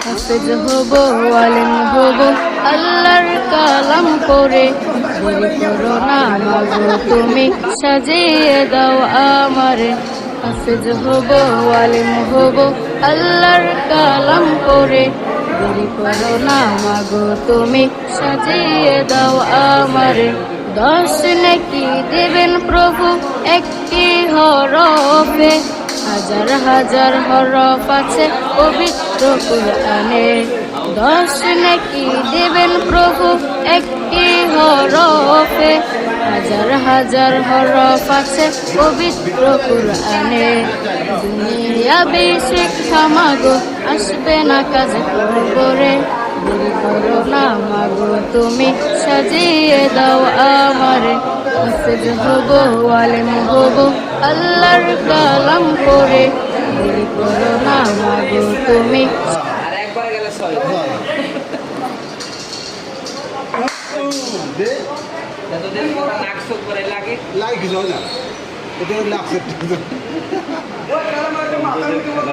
হাফেজ হব, আলেম হব আল্লাহর কালাম করে। দেরি করো না মাগো তুমি, সাজিয়ে দাও আমারে। হাফেজ হব, আলেম হব আল্লাহর কালাম করে। দেরি করো না মাগো তুমি, সাজিয়ে দাও আমারে। 10 নেকি দেবেন প্রভু একটি হরফে, হাজার হাজার হরফ আছে পবিত্র কুরআনে। 10 নেকি দেবেন প্রভু একটি হরফে, হাজার হাজার হরফ আছে পবিত্র কুরআনে। দুনিয়াবি শিক্ষা মাগো আসবে না কাজে করে। দেরি করো না মাগো তুমি, সাজিয়ে দাও আমারে। হাফেজ হব, আলেম হব আল্লাহর কালাম করে। দেরি করো না মাগো তুমি। লাগে